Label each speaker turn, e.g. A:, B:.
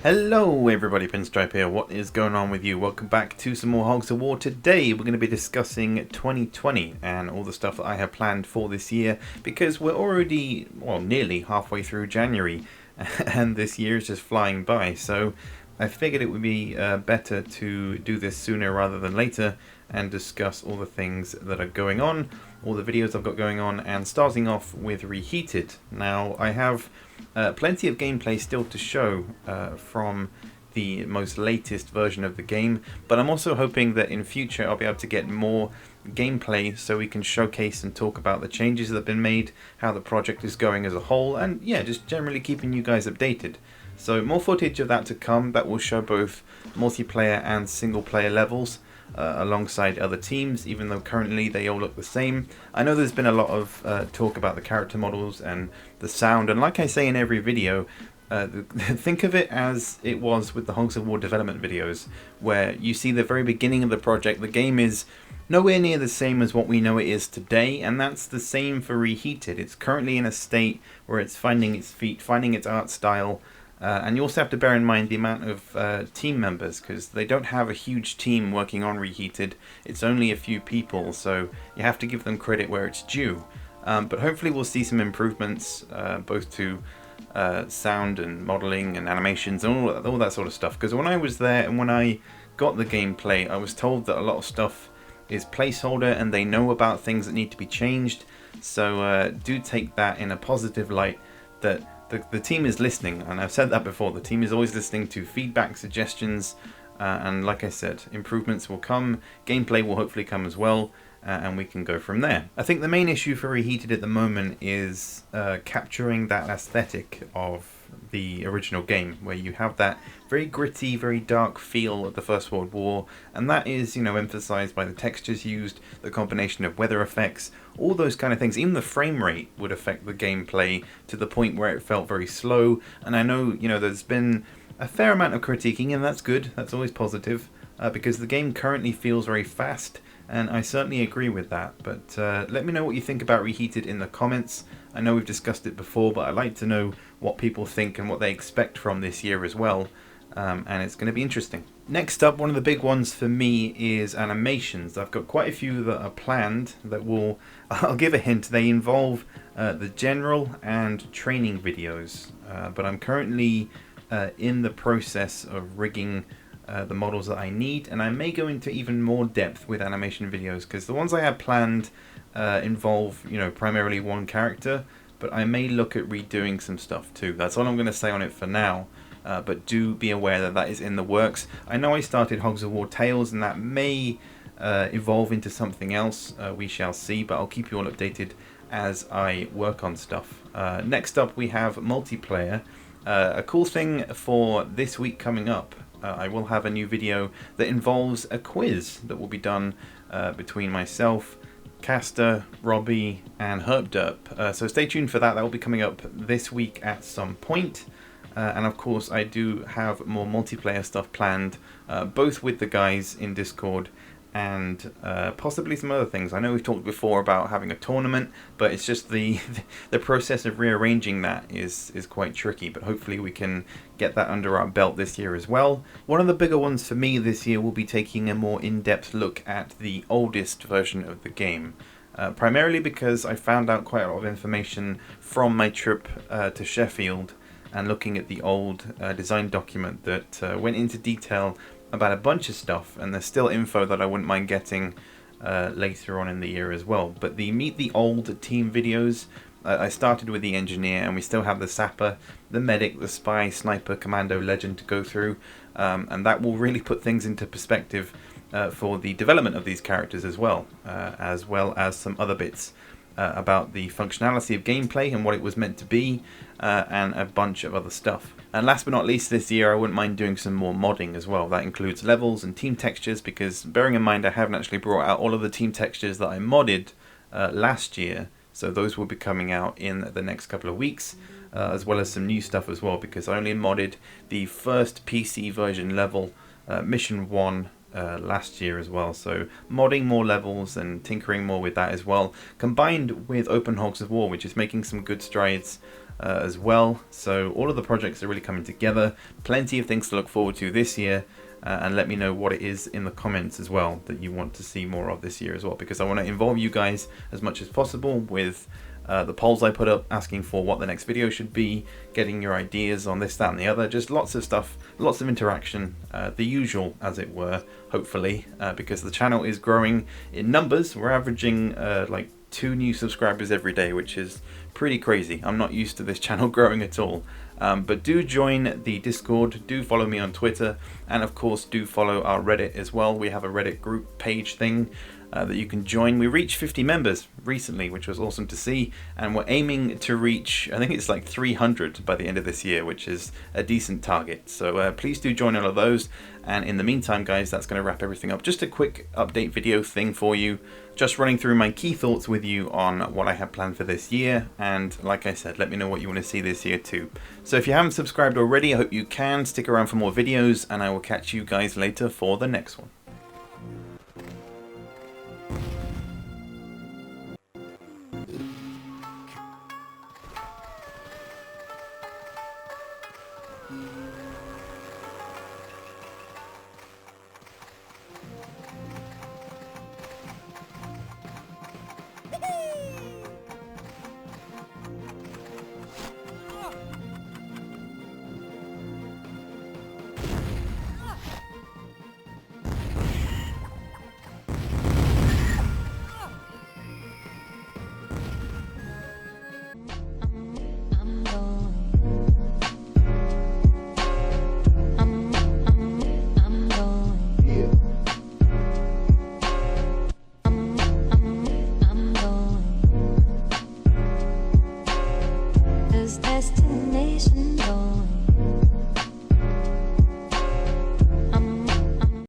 A: Hello everybody, Pinstripe here. What is going on with you? Welcome back to some more Hogs of War. Today we're going to be discussing 2020 and all the stuff that I have planned for this year, because we're already, well, nearly halfway through January and this year is just flying by. So I figured it would be better to do this sooner rather than later and discuss all the things that are going on, all the videos I've got going on, and starting off with Reheated. Now I have plenty of gameplay still to show from the most latest version of the game, but I'm also hoping that in future I'll be able to get more gameplay so we can showcase and talk about the changes that have been made, how the project is going as a whole, and yeah, just generally keeping you guys updated. So more footage of that to come. That will show both multiplayer and single player levels alongside other teams, even though currently they all look the same. I know there's been a lot of talk about the character models and the sound, and like I say in every video, think of it as it was with the Hogs of War development videos, where you see the very beginning of the project. The game is nowhere near the same as what we know it is today, and that's the same for Reheated. It's currently in a state where it's finding its feet, finding its art style. And you also have to bear in mind the amount of team members, because they don't have a huge team working on Reheated. It's only a few people, so you have to give them credit where it's due. But hopefully we'll see some improvements, both to sound and modeling and animations and all that sort of stuff. Because when I was there and when I got the gameplay, I was told that a lot of stuff is placeholder and they know about things that need to be changed. So do take that in a positive light, that the team is listening, and I've said that before. The team is always listening to feedback, suggestions, and like I said, improvements will come, gameplay will hopefully come as well, and we can go from there. I think the main issue for Reheated at the moment is capturing that aesthetic of the original game, where you have that very gritty, very dark feel of the First World War, and that is, you know, emphasized by the textures used, the combination of weather effects, all those kind of things. Even the frame rate would affect the gameplay to the point where it felt very slow. And I know, you know, there's been a fair amount of critiquing, and that's good, that's always positive, because the game currently feels very fast, and I certainly agree with that. But let me know what you think about Reheated in the comments. I know we've discussed it before, but I'd like to know what people think and what they expect from this year as well, and it's going to be interesting. Next up, one of the big ones for me is animations. I've got quite a few that are planned that will, I'll give a hint, they involve the general and training videos, but I'm currently in the process of rigging the models that I need, and I may go into even more depth with animation videos, because the ones I have planned involve, you know, primarily one character, but I may look at redoing some stuff too. That's all I'm going to say on it for now, but do be aware that that is in the works. I know I started Hogs of War Tales, and that may evolve into something else. We shall see, but I'll keep you all updated as I work on stuff. Next up we have multiplayer. A cool thing for this week coming up, I will have a new video that involves a quiz that will be done between myself, Caster, Robbie, and HerpDerp. So stay tuned for that. That will be coming up this week at some point. And of course, I do have more multiplayer stuff planned, both with the guys in Discord and possibly some other things. I know we've talked before about having a tournament, but it's just the process of rearranging that is quite tricky, but hopefully we can get that under our belt this year as well. One of the bigger ones for me this year will be taking a more in-depth look at the oldest version of the game, primarily because I found out quite a lot of information from my trip to Sheffield and looking at the old design document that went into detail about a bunch of stuff, and there's still info that I wouldn't mind getting later on in the year as well. But the Meet the Old team videos, I started with the engineer, and we still have the sapper, the medic, the spy, sniper, commando, legend to go through, and that will really put things into perspective for the development of these characters as well as some other bits about the functionality of gameplay and what it was meant to be, and a bunch of other stuff. And last but not least, this year I wouldn't mind doing some more modding as well. That includes levels and team textures, because bearing in mind I haven't actually brought out all of the team textures that I modded last year, so those will be coming out in the next couple of weeks, as well as some new stuff as well, because I only modded the first PC version level, Mission 1, last year as well. So modding more levels and tinkering more with that as well, combined with Open Hogs of War, which is making some good strides as well. So all of the projects are really coming together. Plenty of things to look forward to this year. And let me know what it is in the comments as well that you want to see more of this year as well, because I want to involve you guys as much as possible with the polls I put up, asking for what the next video should be, getting your ideas on this, that and the other. Just lots of stuff, lots of interaction, the usual as it were, hopefully, because the channel is growing in numbers. We're averaging like 2 new subscribers every day, which is pretty crazy. I'm not used to this channel growing at all. But do join the Discord, do follow me on Twitter, and of course do follow our Reddit as well. We have a Reddit group page thing that you can join. We reached 50 members recently, which was awesome to see, and we're aiming to reach, I think it's like 300 by the end of this year, which is a decent target. So please do join all of those, and in the meantime guys, that's going to wrap everything up. Just a quick update video thing for you, just running through my key thoughts with you on what I have planned for this year, and like I said, let me know what you want to see this year too. So if you haven't subscribed already, I hope you can stick around for more videos, and I will catch you guys later for the next one.